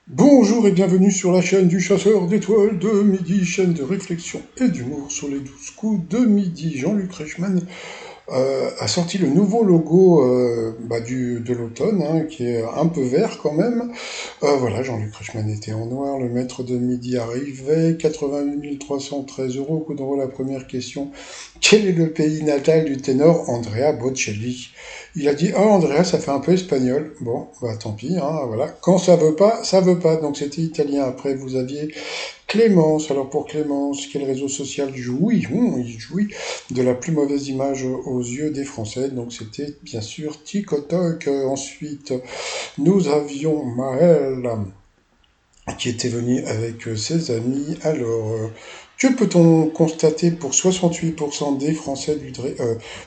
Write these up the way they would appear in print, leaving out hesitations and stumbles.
Bonjour et bienvenue sur la chaîne du chasseur d'étoiles de midi, chaîne de réflexion et d'humour sur les 12 coups de midi. Jean-Luc Reichmann a sorti le nouveau logo de l'automne, hein, qui est un peu vert quand même. Voilà, Jean-Luc Reichmann était en noir, le maître de midi arrivait, 88 313 euros, coup d'envoi la première question. Quel est le pays natal du ténor Andrea Bocelli? Il a dit, oh Andrea, ça fait un peu espagnol. Bon, bah tant pis, hein, voilà. Quand ça veut pas, ça veut pas. Donc c'était italien. Après, vous aviez Clémence. Alors pour Clémence, quel réseau social jouit? Il jouit de la plus mauvaise image aux yeux des Français. Donc c'était bien sûr TikTok. Ensuite, nous avions Maël qui était venu avec ses amis. Alors, que peut-on constater pour 68% des Français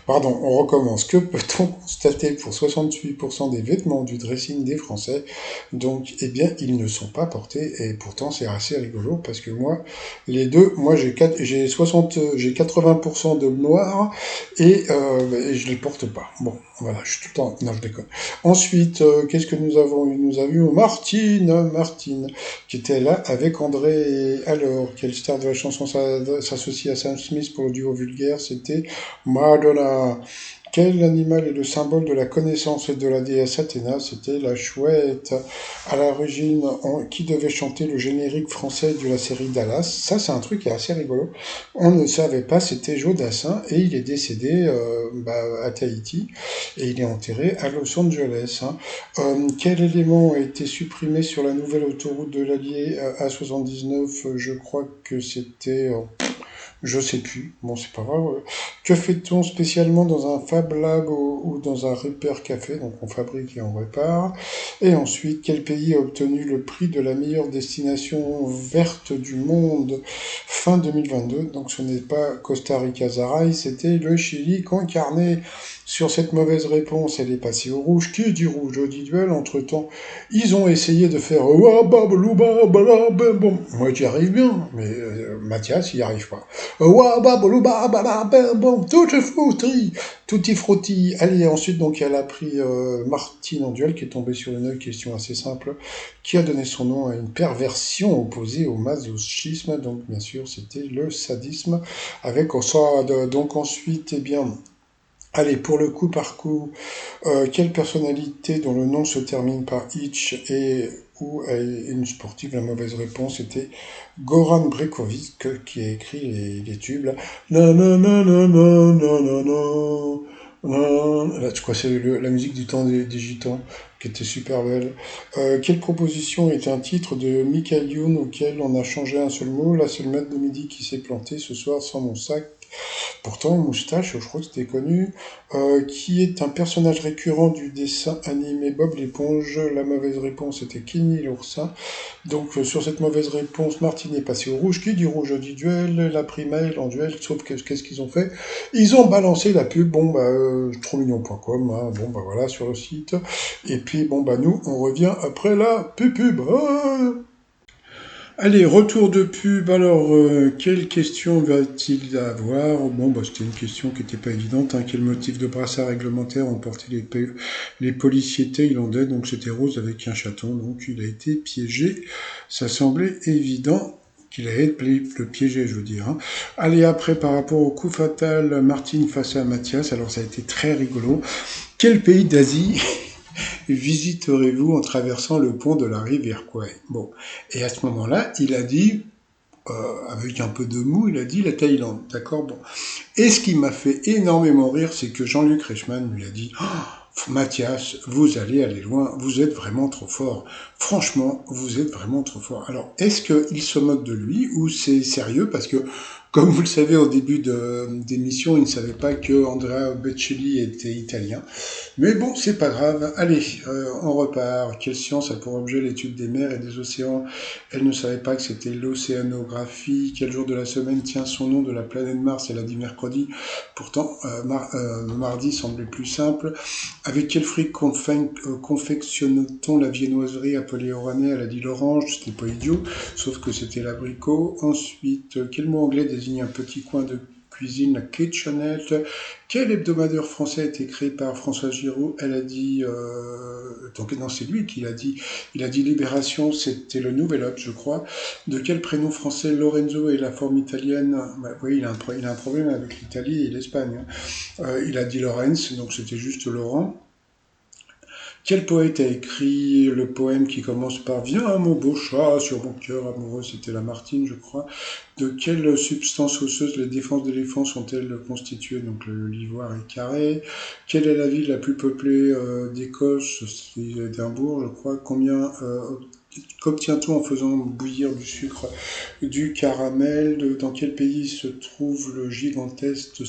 pardon, on recommence. Que peut-on constater pour 68% des vêtements du dressing des Français? Donc, eh bien, ils ne sont pas portés et pourtant c'est assez rigolo parce que moi, les deux, moi j'ai 80% de noir et je les porte pas. Bon, voilà, je suis tout le temps, non, je déconne. Ensuite, qu'est-ce que nous avons eu? Nous avons eu Martine, qui était là avec André. Alors, quelle star de la chanson s'associe à Sam Smith pour le duo vulgaire? C'était Madonna. Quel animal est le symbole de la connaissance et de la déesse Athéna? C'était la chouette. À l'origine, qui devait chanter le générique français de la série Dallas? Ça, c'est un truc qui est assez rigolo. On ne savait pas, c'était Joe Dassin et il est décédé à Tahiti et il est enterré à Los Angeles, hein. Quel élément a été supprimé sur la nouvelle autoroute de l'Allier A79? Je crois que c'était... je sais plus. Bon, c'est pas grave. Que fait-on spécialement dans un Fab Lab ou dans un Repair Café? Donc on fabrique et on répare. Et ensuite, quel pays a obtenu le prix de la meilleure destination verte du monde fin 2022? Donc ce n'est pas Costa Rica Zaraï, c'était le Chili Concarné. Sur cette mauvaise réponse, elle est passée au rouge. Qui dit rouge dit duel. Entre-temps, ils ont essayé de faire bon. Moi, j'y arrive bien, mais Mathias, il n'y arrive pas. Bon, tutti frutti. Allez, ensuite, donc, elle a pris Martine en duel, qui est tombée sur une question assez simple, qui a donné son nom à une perversion opposée au masochisme. Donc, bien sûr, c'était le sadisme, avec ça. Donc, ensuite, eh bien, allez, pour le coup par coup, quelle personnalité dont le nom se termine par itch et ou est une sportive? La mauvaise réponse était Goran Brekovic qui a écrit les tubes là. Non non non non non non non non. Non. Là, je crois que c'est la musique du temps des gitans qui était super belle. Quelle proposition est un titre de Michael Youn auquel on a changé un seul mot? Là, c'est le maître de midi qui s'est planté ce soir sans mon sac. Pourtant, Moustache, je crois que c'était connu, qui est un personnage récurrent du dessin animé Bob l'éponge. La mauvaise réponse était Kenny l'oursin. Donc, sur cette mauvaise réponse, Martine est passé au rouge. Qui dit rouge dit duel, la primaire en duel, sauf que qu'est-ce qu'ils ont fait? Ils ont balancé la pub, bon, trotsmignon.com, hein, bon, bah voilà, sur le site. Et puis, bon, bah nous, on revient après la pub. Ah. Allez, retour de pub. Alors, quelle question va-t-il avoir? Bon, bah, c'était une question qui n'était pas évidente, hein. Quel motif de brassard réglementaire ont porté les policiers thaïlandais? Donc, c'était rose avec un chaton, donc il a été piégé. Ça semblait évident qu'il allait le piéger, je veux dire, hein. Allez, après, par rapport au coup fatal, Martine face à Mathias, alors ça a été très rigolo. Quel pays d'Asie visiterez-vous en traversant le pont de la rivière Kwai? Bon, et à ce moment-là, il a dit, avec un peu de mou, il a dit la Thaïlande, d'accord? Bon. Et ce qui m'a fait énormément rire, c'est que Jean-Luc Reichmann lui a dit, oh, Mathias, vous allez aller loin, vous êtes vraiment trop fort. Franchement, vous êtes vraiment trop fort. Alors, est-ce qu'il se moque de lui ou c'est sérieux? Parce que, comme vous le savez au début d'émission, il ne savait pas que Andrea Bocelli était italien. Mais bon, c'est pas grave. Allez, on repart. Quelle science a pour objet l'étude des mers et des océans? Elle ne savait pas que c'était l'océanographie. Quel jour de la semaine tient son nom de la planète Mars? Elle a dit mercredi. Pourtant, mardi semblait plus simple. Avec quel fruit confectionne-t-on la viennoiserie appelée oranais? Elle a dit l'orange. C'était pas idiot, sauf que c'était l'abricot. Ensuite, quel mot anglais désigne un petit coin de cuisine, la kitchenette. Quel hebdomadaire français a été créé par François Giroud? Elle a dit, donc non, c'est lui qui l'a dit. Il a dit Libération, c'était le Nouvel Obs, je crois. De quel prénom français Lorenzo est la forme italienne? Bah, oui, il a un problème avec l'Italie et l'Espagne, hein. Il a dit Lorenz, donc c'était juste Laurent. Quel poète a écrit le poème qui commence par Viens mon beau chat sur mon cœur amoureux? C'était Lamartine, je crois. De quelle substance osseuse les défenses d'éléphants sont-elles constituées? Donc l'ivoire est carré. Quelle est la ville la plus peuplée d'Écosse? C'est Édimbourg, je crois. Combien qu'obtient-on en faisant bouillir du sucre, du caramel? Dans quel pays se trouve le gigantesque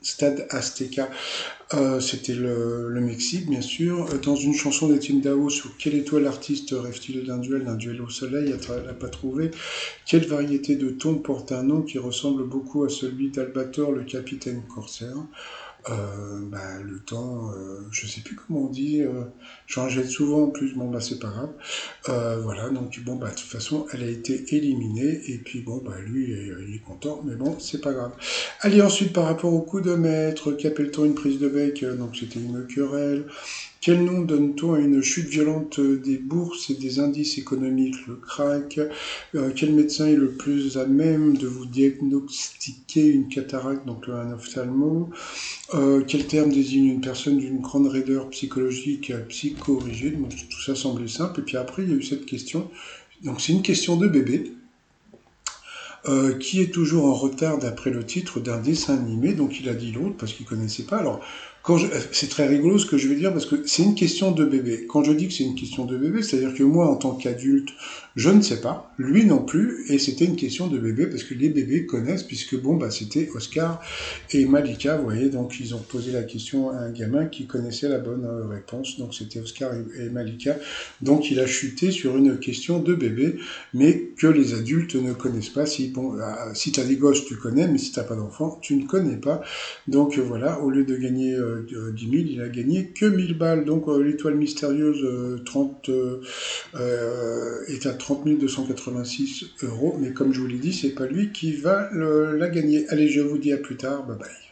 stade Azteca? C'était le Mexique, bien sûr. Dans une chanson d'Étienne Dao, sur quelle étoile l'artiste rêve-t-il d'un duel au soleil? Elle n'a pas trouvé. Quelle variété de thon porte un nom qui ressemble beaucoup à celui d'Albator, le capitaine corsaire? Le temps, je sais plus comment on dit, j'en jette souvent en plus, bon bah c'est pas grave. Voilà, donc bon bah de toute façon elle a été éliminée, et puis bon bah lui il est content, mais bon c'est pas grave. Allez, ensuite par rapport au coup de maître, qu'appelle-t-on une prise de bec? Donc c'était une querelle. Quel nom donne-t-on à une chute violente des bourses et des indices économiques, le crack? Quel médecin est le plus à même de vous diagnostiquer une cataracte, donc un ophtalmo? Quel terme désigne une personne d'une grande raideur psychologique psychorigide? Donc, tout ça semblait simple. Et puis après, il y a eu cette question. Donc c'est une question de bébé. Qui est toujours en retard d'après le titre d'un dessin animé? Donc il a dit l'autre parce qu'il connaissait pas. Alors c'est très rigolo ce que je vais dire parce que c'est une question de bébé. Quand je dis que c'est une question de bébé, c'est-à-dire que moi en tant qu'adulte, je ne sais pas, lui non plus, et c'était une question de bébé parce que les bébés connaissent puisque bon bah c'était Oscar et Malika, vous voyez, donc ils ont posé la question à un gamin qui connaissait la bonne réponse, donc c'était Oscar et Malika, donc il a chuté sur une question de bébé, mais que les adultes ne connaissent pas. Si tu as des gosses, tu connais, mais si tu n'as pas d'enfants, tu ne connais pas. Donc voilà, au lieu de gagner 10 000, il a gagné que 1000 balles. Donc l'étoile mystérieuse est à 30 286 euros, mais comme je vous l'ai dit, c'est pas lui qui va la gagner. Allez, je vous dis à plus tard, bye bye.